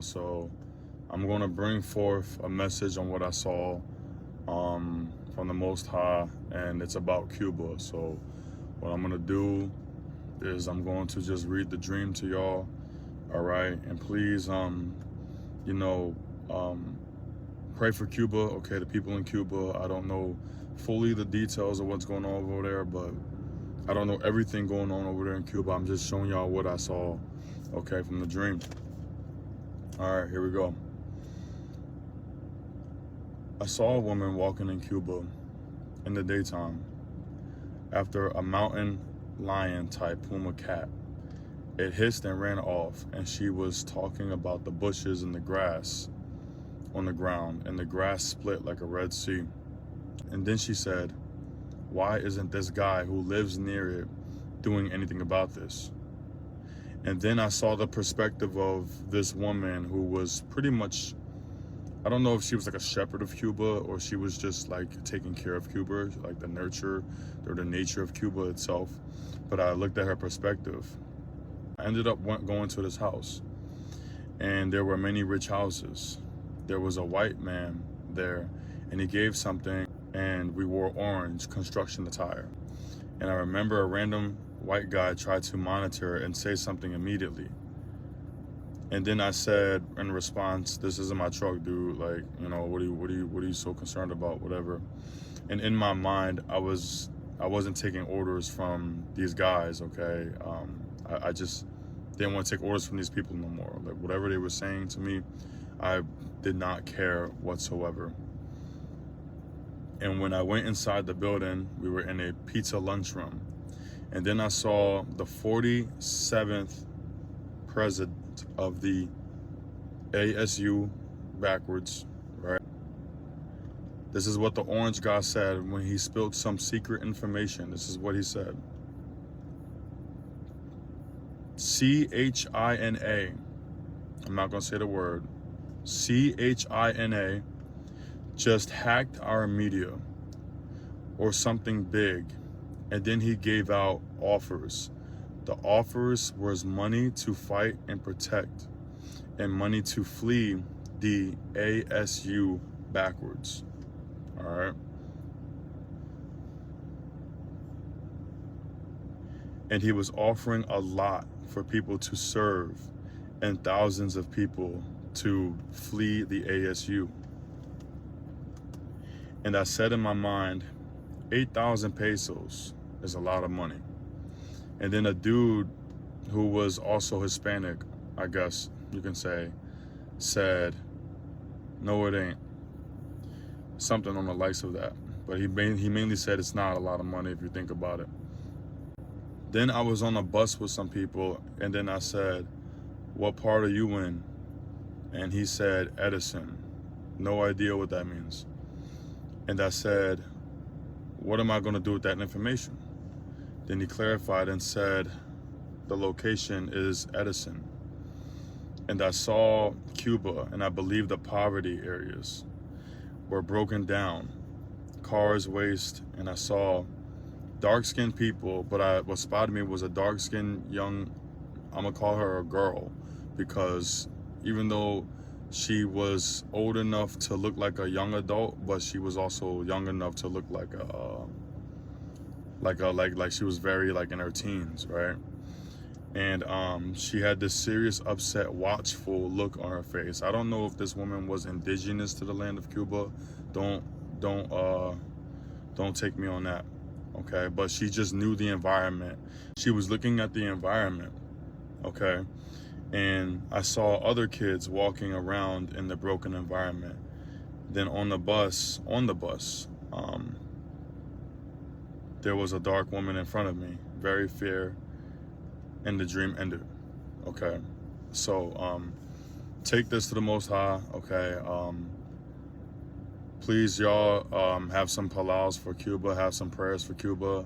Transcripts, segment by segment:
So I'm going to bring forth a message on what I saw from the Most High, and it's about Cuba. So what I'm going to do is I'm going to just read the dream to y'all, all right? And please, pray for Cuba, okay, the people in Cuba. I don't know fully the details of what's going on over there, but I don't know everything going on over there in Cuba. I'm just showing y'all what I saw, okay, from the dream. All right, here we go. I saw a woman walking in Cuba in the daytime after a mountain lion-type puma cat. It hissed and ran off, and she was talking about the bushes and the grass on the ground, and the grass split like a Red Sea. And then she said, "Why isn't this guy who lives near it doing anything about this?" And then I saw the perspective of this woman who was pretty much, I don't know if she was like a shepherd of Cuba or she was just like taking care of Cuba, like the nurture or the nature of Cuba itself. But I looked at her perspective. I ended up going to this house, and there were many rich houses. There was a white man there, and he gave something, and we wore orange construction attire. And I remember a random white guy tried to monitor and say something immediately. And then I said in response, "This isn't my truck, dude. Like, what are you so concerned about? Whatever." And in my mind, I wasn't taking orders from these guys, okay? I just didn't want to take orders from these people no more. Like, whatever they were saying to me, I did not care whatsoever. And when I went inside the building, we were in a pizza lunchroom. And then I saw the 47th president of the ASU backwards, right? This is what the orange guy said when he spilled some secret information. This is what he said. CHINA, I'm not going to say the word, CHINA just hacked our media or something big. And then he gave out offers. The offers was money to fight and protect and money to flee the ASU backwards. All right. And he was offering a lot for people to serve and thousands of people to flee the ASU. And I said in my mind, 8,000 pesos is a lot of money. And then a dude who was also Hispanic, I guess you can say, said, "No, it ain't." Something on the likes of that. But he mainly said it's not a lot of money if you think about it. Then I was on a bus with some people, and then I said, "What part are you in?" And he said, "Edison." No idea what that means. And I said, "What am I going to do with that information?" Then he clarified and said, "The location is Edison." And I saw Cuba, and I believe the poverty areas were broken down, cars waste, and I saw dark-skinned people, but what spotted me was a dark-skinned young, I'm gonna call her a girl, because even though she was old enough to look like a young adult, but she was also young enough to look like she was very like in her teens, right? And she had this serious, upset, watchful look on her face. I don't know if this woman was indigenous to the land of Cuba. Don't take me on that, okay? But she just knew the environment. She was looking at the environment, okay? And I saw other kids walking around in the broken environment. Then on the bus, there was a dark woman in front of me, very fair, and the dream ended, okay? So take this to the Most High, okay? Please, y'all, have some palaus for Cuba, have some prayers for Cuba.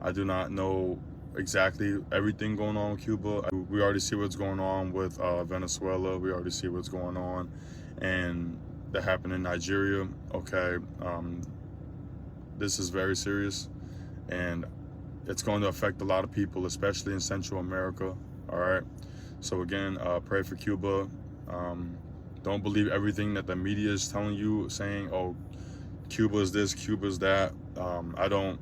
I do not know exactly everything going on in Cuba. We already see what's going on with Venezuela. We already see what's going on, and that happened in Nigeria, okay? This is very serious, and it's going to affect a lot of people, especially in Central America, all right? So again, pray for Cuba. Don't believe everything that the media is telling you, saying, oh, Cuba is this, Cuba is that. I don't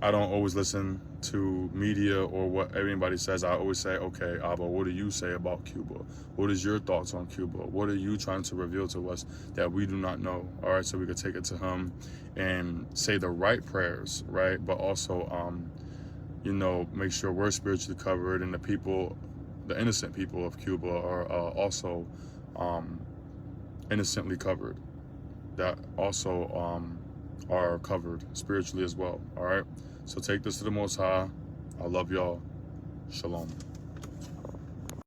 always listen to media or what everybody says. I always say, okay, Abba, what do you say about Cuba? What is your thoughts on Cuba? What are you trying to reveal to us that we do not know? All right, so we could take it to him and say the right prayers, right? But also, make sure we're spiritually covered, and the innocent people of Cuba are also innocently covered. That also are covered spiritually as well. All right, so take this to the Most High. I love y'all. Shalom.